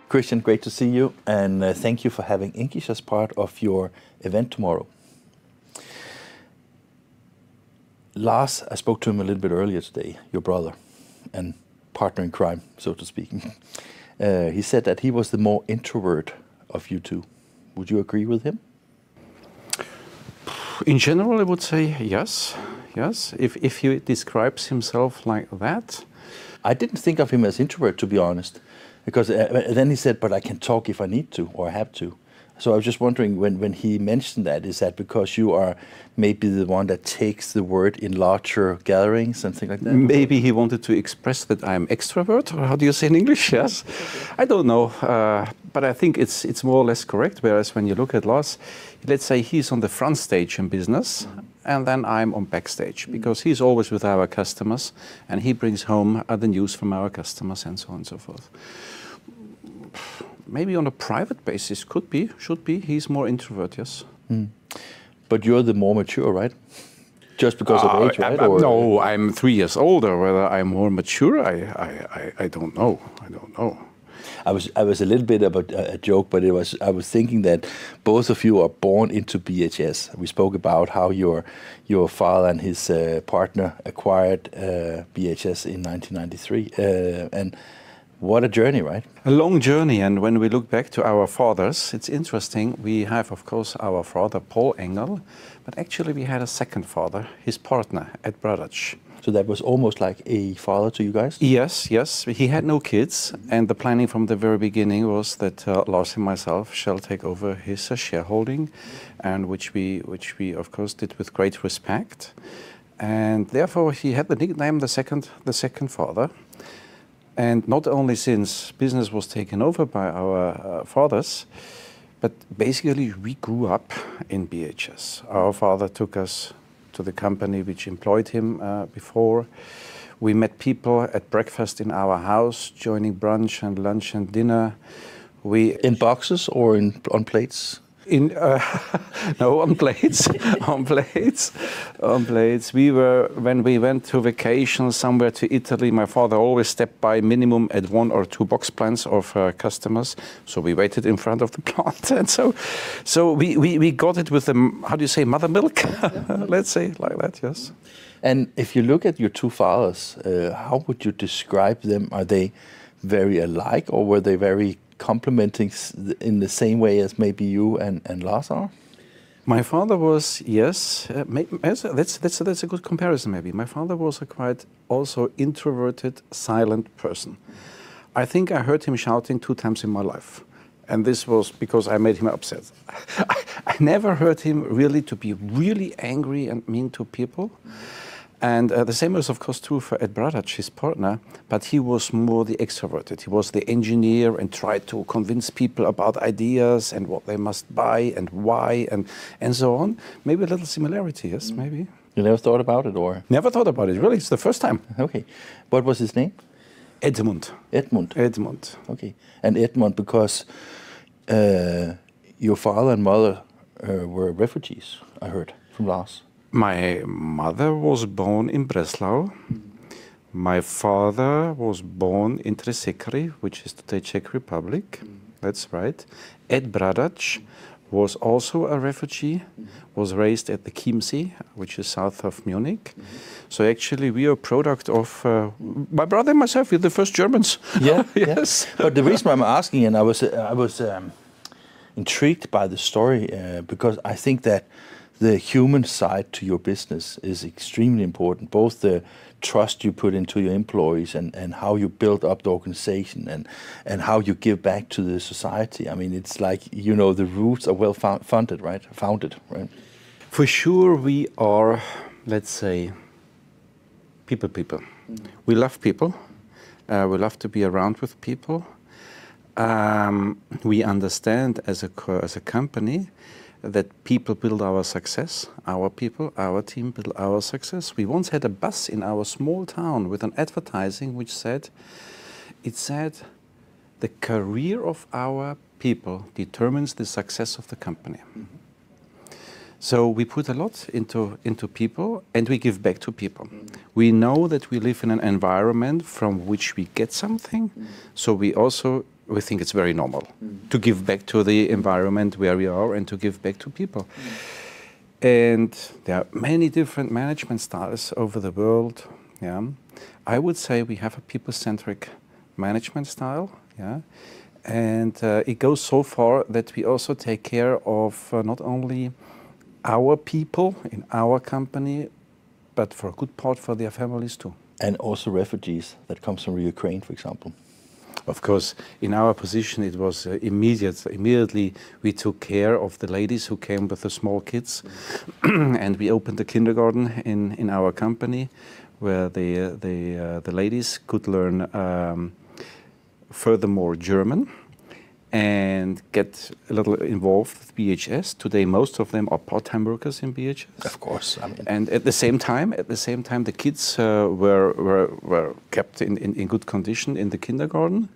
Christian, great to see you, and thank you for having English as part of your event tomorrow. Lars, I spoke to him a little bit earlier today, your brother and partner in crime, so to speak. He said that he was the more introvert of you two. Would you agree with him? In general, I would say yes. Yes, if he describes himself like that. I didn't think of him as introvert, to be honest, because then he said, but I can talk if I need to or I have to. So I was just wondering, when he mentioned that, is that because you are maybe the one that takes the word in larger gatherings and things like that? Maybe he wanted to express that I'm extrovert, or how do you say in English? Yes, I don't know, but I think it's more or less correct. Whereas when you look at Lars, let's say he's on the front stage in business, and then I'm on backstage, because he's always with our customers, and he brings home the news from our customers and so on and so forth. Maybe on a private basis, could be, should be. He's more introvert, yes. Mm. But you're the more mature, right? Just because of age, right? No, I'm 3 years older. Whether I'm more mature, I don't know. I don't know. I was a little bit of a joke, but I was thinking that both of you are born into BHS. We spoke about how your father and his partner acquired BHS in 1993, and what a journey, right? A long journey, and when we look back to our fathers, it's interesting. We have, of course, our father, Paul Engel, but actually we had a second father, his partner, Ed Bradach. So that was almost like a father to you guys? Yes, yes. He had no kids, and the planning from the very beginning was that Lars and myself shall take over his shareholding, and which we, of course, did with great respect. And therefore, he had the nickname the second father. And not only since business was taken over by our fathers, but basically we grew up in BHS. Our father took us to the company which employed him before. We met people at breakfast in our house, joining brunch and lunch and dinner. In boxes or on plates? No, on plates, on plates, on plates. When we went to vacation somewhere to Italy, my father always stepped by minimum at 1 or 2 box plants of customers. So we waited in front of the plant, and so we got it with the, how do you say, mother milk? Let's say like that, yes. And if you look at your two fathers, how would you describe them? Are they very alike, or were they very complementing in the same way as maybe you and Lars are? My father was, yes, that's a good comparison maybe. My father was a quite also introverted, silent person. I think I heard him shouting 2 times in my life. And this was because I made him upset. I never heard him really to be really angry and mean to people. And the same was, of course, true for Ed Bradach, his partner, but he was more the extroverted. He was the engineer and tried to convince people about ideas and what they must buy and why and so on. Maybe a little similarity, yes, maybe. You never thought about it, or? Never thought about it, really. It's the first time. Okay. What was his name? Edmund. Edmund. Edmund. Okay. And Edmund, because your father and mother were refugees, I heard, from Lars. My mother was born in Breslau. My father was born in Tresekry, which is today Czech Republic. That's right. Ed Bradach was also a refugee, was raised at the Chiemsee, which is south of Munich. So actually we are a product of my brother and myself. We're the first Germans. Yeah, yes. Yeah. But the reason I'm asking, and I was intrigued by the story because I think that the human side to your business is extremely important, both the trust you put into your employees and how you build up the organization and how you give back to the society. I mean, it's like, you know, the roots are well founded, right? For sure we are, let's say, people. We love people. We love to be around with people. We understand as a company that people build our success, our people, our team build our success. We once had a bus in our small town with an advertising which said, the career of our people determines the success of the company. So we put a lot into people and we give back to people. We know that we live in an environment from which we get something, so we also we think it's very normal to give back to the environment where we are and to give back to people. And there are many different management styles over the world. Yeah, I would say we have a people-centric management style. Yeah, and it goes so far that we also take care of not only our people in our company, but for a good part for their families too. And also refugees that comes from Ukraine, for example. Of course, in our position, it was immediately we took care of the ladies who came with the small kids, and we opened a kindergarten in our company, where the ladies could learn furthermore German and get a little involved with BHS. Today, most of them are part-time workers in BHS. Of course, I mean. And at the same time, the kids were kept in good condition in the kindergarten.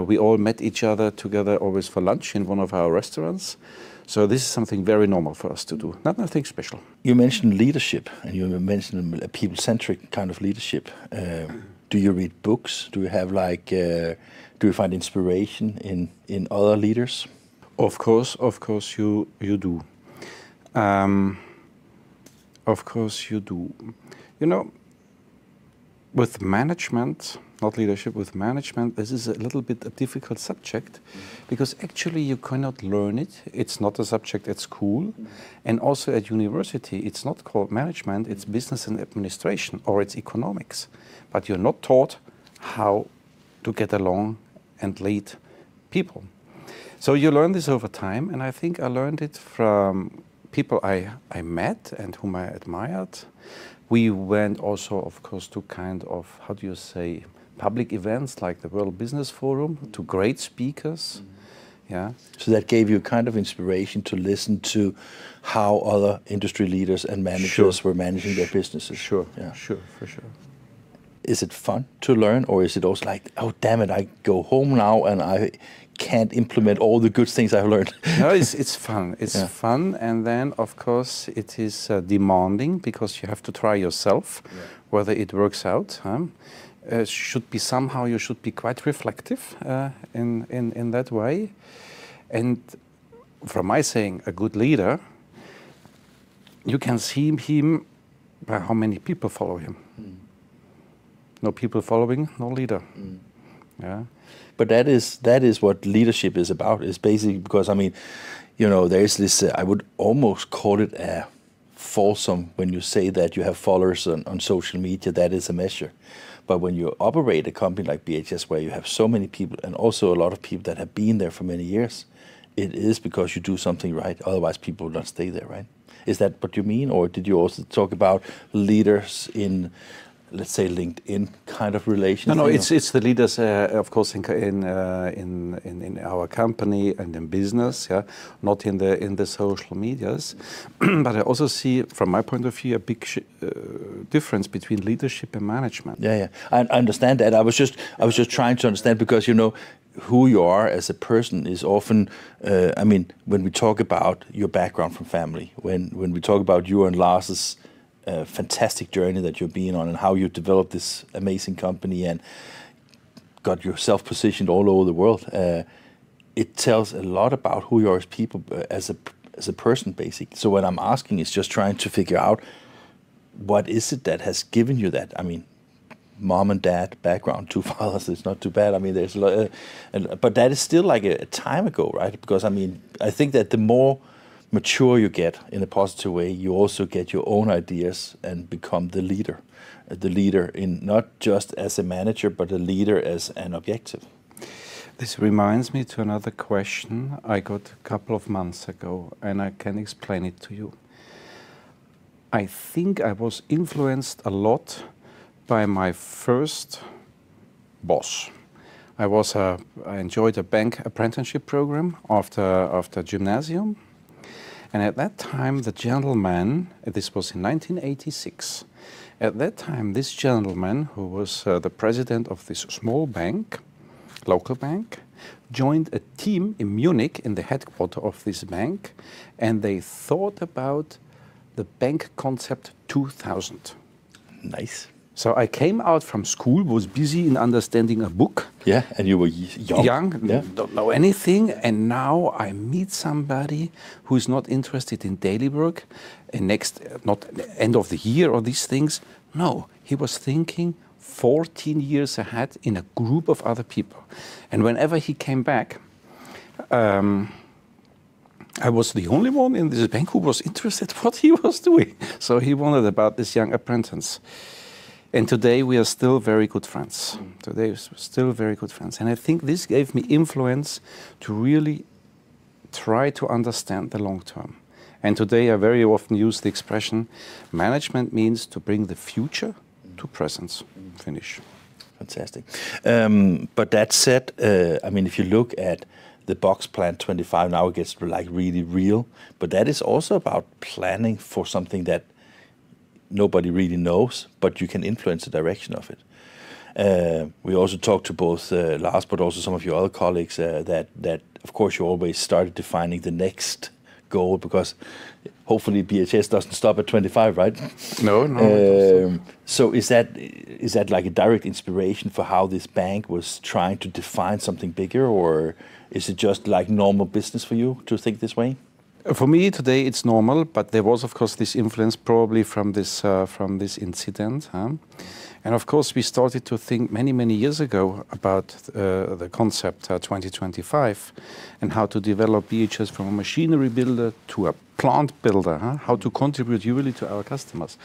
We all met each other together always for lunch in one of our restaurants. So this is something very normal for us to do, nothing special. You mentioned leadership, and you mentioned a people-centric kind of leadership. Do you read books? Do you have do you find inspiration in other leaders? Of course you do. Of course you do. You know, with management, not leadership, with management, this is a little bit a difficult subject, because actually you cannot learn it. It's not a subject at school, and also at university. It's not called management, it's business and administration, or it's economics. But you're not taught how to get along and lead people. So you learn this over time, and I think I learned it from people I met and whom I admired. We went also, of course, to kind of, how do you say, public events like the World Business Forum, to great speakers. Yeah. So that gave you kind of inspiration to listen to how other industry leaders and managers were managing their businesses. Sure, yeah. Sure, for sure. Is it fun to learn, or is it also like, oh damn it, I go home now and I can't implement all the good things I've learned? No, it's fun. It's fun, and then of course it is demanding, because you have to try yourself whether it works out. Should be somehow you should be quite reflective in that way, and from my saying, a good leader, you can see him by how many people follow him. No people following, no leader. Yeah. But that is what leadership is about. It's basically because, I mean, you know, there is this, I would almost call it a falsum when you say that you have followers on social media. That is a measure. But when you operate a company like BHS, where you have so many people, and also a lot of people that have been there for many years, it is because you do something right. Otherwise, people would not stay there, right? Is that what you mean? Or did you also talk about leaders in, let's say, LinkedIn kind of relation? No, it's the leaders, of course, in our company and in business, yeah, not in the social medias. But I also see, from my point of view, a big difference between leadership and management. Yeah, I understand that. I was just trying to understand, because you know who you are as a person is often. I mean, when we talk about your background from family, when we talk about you and Lars's fantastic journey that you've been on, and how you developed this amazing company and got yourself positioned all over the world, it tells a lot about who you are as people, as a person, basically. So what I'm asking is just trying to figure out, what is it that has given you that? I mean, mom and dad background, 2 fathers, it's not too bad. I mean, there's a lot, but that is still like a time ago, right? Because I mean, I think that the more mature you get in a positive way, you also get your own ideas and become the leader in not just as a manager, but a leader as an objective. This reminds me to another question I got a couple of months ago, and I can explain it to you. I think I was influenced a lot by my first boss. I enjoyed a bank apprenticeship program after gymnasium. And at that time, the gentleman, this was in 1986, at that time, this gentleman, who was the president of this small bank, local bank, joined a team in Munich, in the headquarters of this bank, and they thought about the bank concept 2000. Nice. So I came out from school, was busy in understanding a book. Yeah, and you were young. Yeah. Don't know anything, and now I meet somebody who is not interested in daily work, and not end of the year or these things. No, he was thinking 14 years ahead in a group of other people. And whenever he came back, I was the only one in this bank who was interested what he was doing. So he wondered about this young apprentice. And today we are still very good friends. Today we're still very good friends. And I think this gave me influence to really try to understand the long term. And today I very often use the expression, management means to bring the future to presence. Finish. Fantastic. But that said, I mean, if you look at the box plant 25, now it gets like really real, but that is also about planning for something that nobody really knows, but you can influence the direction of it. We also talked to both Lars, but also some of your other colleagues, that of course you always started defining the next goal, because hopefully BHS doesn't stop at 25, right? No. So is that like a direct inspiration for how this bank was trying to define something bigger, or is it just like normal business for you to think this way? For me today it's normal, but there was of course this influence probably from this incident. And of course we started to think many years ago about the concept 2025 and how to develop BHS from a machinery builder to a plant builder, how to contribute really to our customers.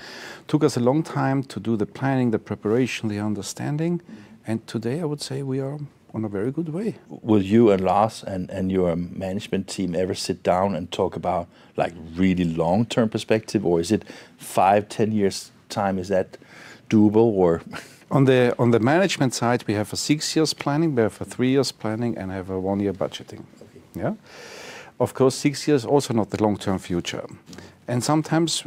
Took us a long time to do the planning, the preparation, the understanding, and today I would say we are on a very good way. Will you and Lars and your management team ever sit down and talk about like really long-term perspective, or is it 5-10 years time? Is that doable, or? On the management side, we have a 6 years planning, we have a 3 years planning, and I have a 1 year budgeting. Okay. Yeah. Of course, 6 years also not the long-term future. And sometimes,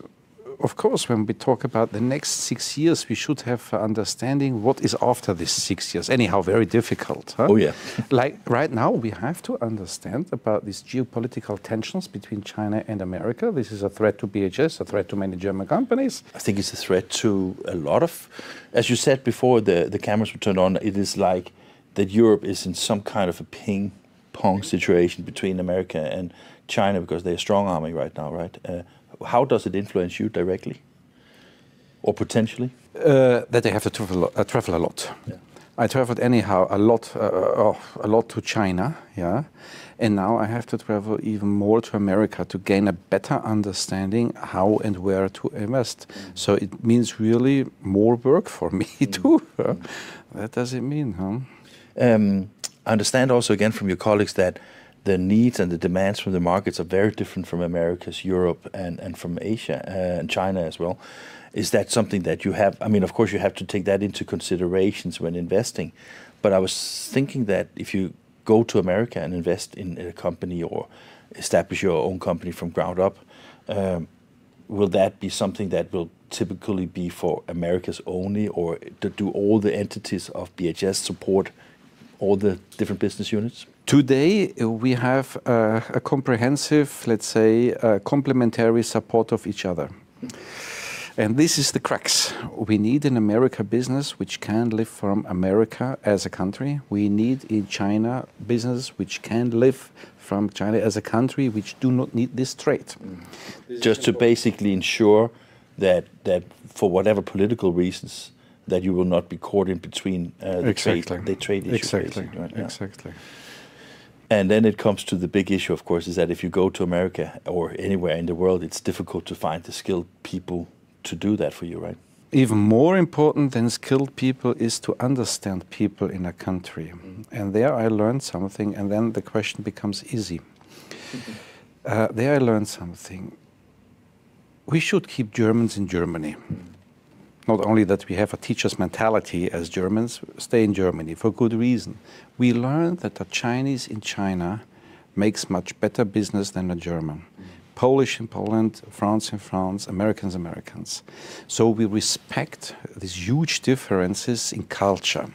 of course, when we talk about the next 6 years, we should have understanding what is after this 6 years. Anyhow, very difficult. Huh? Oh, yeah. Like right now, we have to understand about these geopolitical tensions between China and America. This is a threat to BHS, a threat to many German companies. I think it's a threat to a lot of, as you said before the cameras were turned on, it is like that Europe is in some kind of a ping-pong situation between America and China, because they're strong arming right now, right? How does it influence you directly, or potentially? That I have to travel a lot. Yeah. I traveled anyhow a lot to China, yeah, and now I have to travel even more to America to gain a better understanding how and where to invest. So it means really more work for me too. That does it mean, huh? I understand also again from your colleagues that the needs and the demands from the markets are very different from Americas, Europe, and from Asia and China as well. Is that something that you have? I mean, of course, you have to take that into considerations when investing. But I was thinking that if you go to America and invest in a company or establish your own company from ground up, will that be something that will typically be for Americas only, or do all the entities of BHS support all the different business units? Today, we have a comprehensive, let's say, complementary support of each other. And this is the crux. We need an America business which can live from America as a country. We need in China business which can live from China as a country which do not need this trade. Just to basically ensure that for whatever political reasons, that you will not be caught in between the trade issue. Exactly. Right? Yeah. Exactly. And then it comes to the big issue, of course, is that if you go to America or anywhere in the world, it's difficult to find the skilled people to do that for you, right? Even more important than skilled people is to understand people in a country. And there I learned something, and then the question becomes easy. There I learned something. We should keep Germans in Germany. Not only that we have a teacher's mentality as Germans, stay in Germany for good reason. We learned that a Chinese in China makes much better business than a German. Polish in Poland, France in France, Americans, Americans. So we respect these huge differences in culture.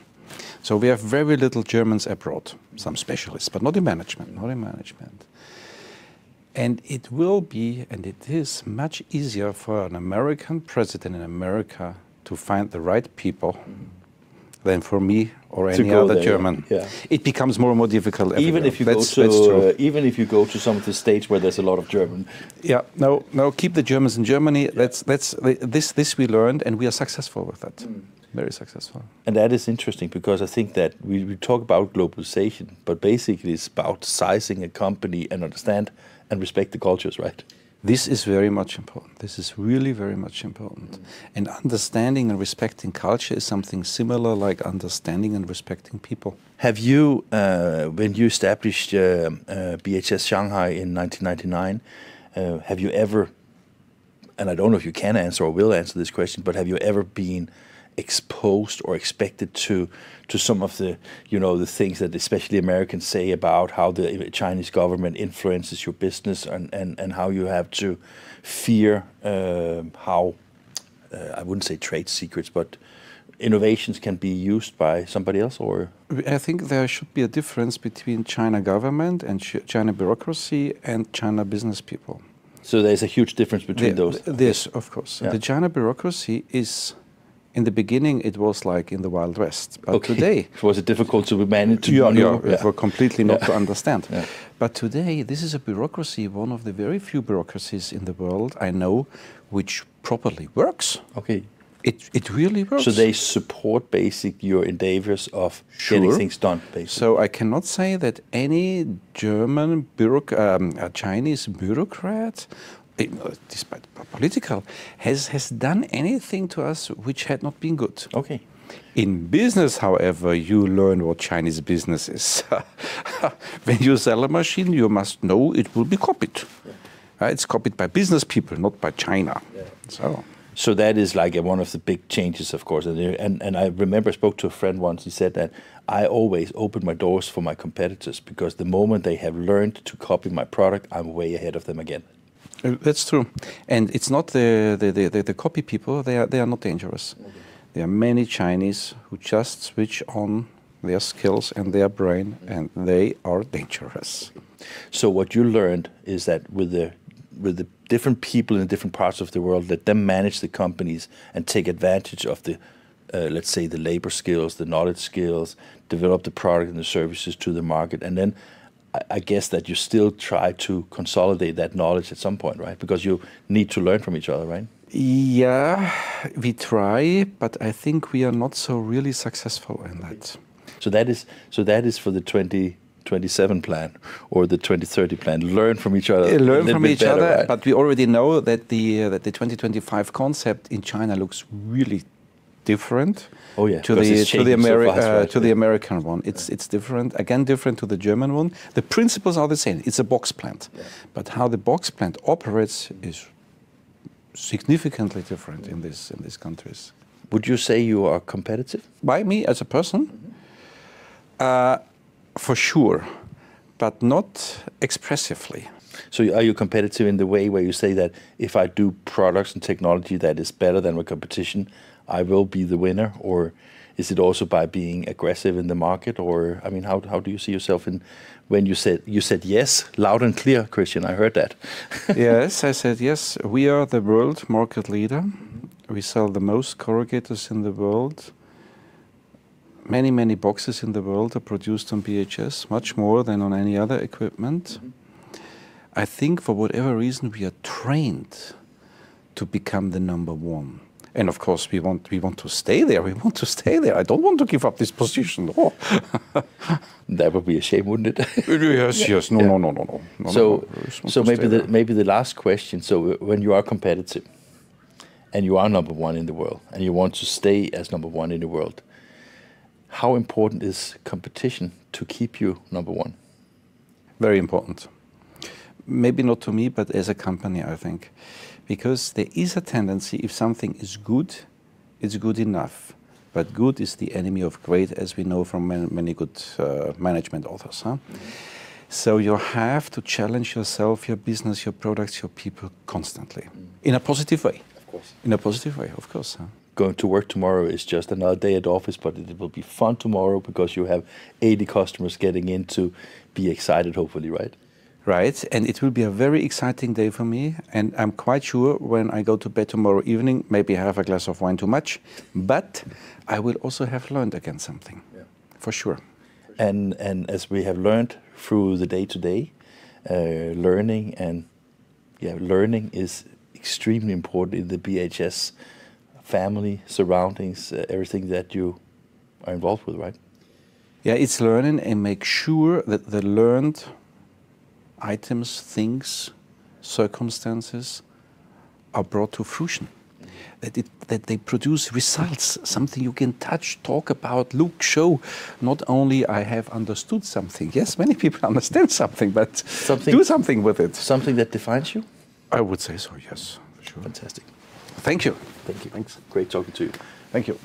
So we have very little Germans abroad, some specialists, but not in management, not in management. And it will be, and it is much easier for an American president in America to find the right people than for me or any other German. Yeah. It becomes more and more difficult. Even if you even if you go to some of the states where there's a lot of German. Yeah, no, keep the Germans in Germany. This we learned, and we are successful with that. Very successful. And that is interesting because I think that we talk about globalization, but basically it's about sizing a company and understand and respect the cultures, right? This is very much important. This is really very much important. And understanding and respecting culture is something similar like understanding and respecting people. Have you, when you established BHS Shanghai in 1999, have you ever, and I don't know if you can answer or will answer this question, but have you ever been exposed or expected to some of the, the things that especially Americans say about how the Chinese government influences your business and how you have to fear how, I wouldn't say trade secrets, but innovations can be used by somebody else? Or I think there should be a difference between China government and China bureaucracy and China business people. So there's a huge difference between those? Yes, of course. Yeah. The China bureaucracy is, in the beginning, it was like in the Wild West. But today... Was it difficult to manage? It was completely not to understand. Yeah. But today, this is a bureaucracy, one of the very few bureaucracies in the world I know, which properly works. Okay. It really works. So they support your endeavors of getting things done, basically. So I cannot say that any German Chinese bureaucrat, despite political, has done anything to us which had not been good. Okay. In business, however, you learn what Chinese business is. When you sell a machine, you must know it will be copied. Yeah. It's copied by business people, not by China. Yeah. So that is like one of the big changes, of course. And I remember I spoke to a friend once. He said that I always open my doors for my competitors because the moment they have learned to copy my product, I'm way ahead of them again. That's true. And it's not the copy people. They are not dangerous. Okay. There are many Chinese who just switch on their skills and their brain, and they are dangerous. So what you learned is that with the different people in different parts of the world, let them manage the companies and take advantage of the, let's say, the labor skills, the knowledge skills, develop the product and the services to the market. And then I guess that you still try to consolidate that knowledge at some point, right? Because you need to learn from each other, right? Yeah, we try, but I think we are not so really successful in that. So that is for the 2027 plan or the 2030 plan. Learn from each other. Learn from each other, right? But we already know that the 2025 concept in China looks really different. Oh yeah, to the American one. It's different. Again, different to the German one. The principles are the same. It's a box plant, but how the box plant operates is significantly different in these countries. Would you say you are competitive? By me as a person? For sure, but not expressively. So are you competitive in the way where you say that if I do products and technology that is better than my competition, I will be the winner? Or is it also by being aggressive in the market? Or, I mean, how do you see yourself in when you said yes, loud and clear, Christian, I heard that. Yes, I said yes. We are the world market leader. We sell the most corrugators in the world. Many boxes in the world are produced on BHS, much more than on any other equipment. I think for whatever reason we are trained to become the #1. And of course we want to stay there. We want to stay there. I don't want to give up this position. Oh. That would be a shame, wouldn't it? Yes. No. So maybe the last question. So when you are competitive and you are #1 in the world and you want to stay as #1 in the world, how important is competition to keep you #1? Very important. Maybe not to me, but as a company, I think. Because there is a tendency, if something is good, it's good enough. But good is the enemy of great, as we know from many good management authors. Huh? So you have to challenge yourself, your business, your products, your people constantly. In a positive way. Of course. In a positive way, of course. Huh? Going to work tomorrow is just another day at office, but it will be fun tomorrow because you have 80 customers getting in to be excited, hopefully, right? right? And it will be a very exciting day for me. And I'm quite sure when I go to bed tomorrow evening, maybe have a glass of wine too much, but I will also have learned again something, for sure. And as we have learned through the day-to-day, learning is extremely important in the BHS family, surroundings, everything that you are involved with, right? Yeah, it's learning and make sure that the learned items, things, circumstances are brought to fruition. That they produce results, something you can touch, talk about, look, show. Not only I have understood something. Yes, many people understand something, but do something with it. Something that defines you? I would say so, yes. For sure. Fantastic. Thank you. Thank you. Thanks. Great talking to you. Thank you.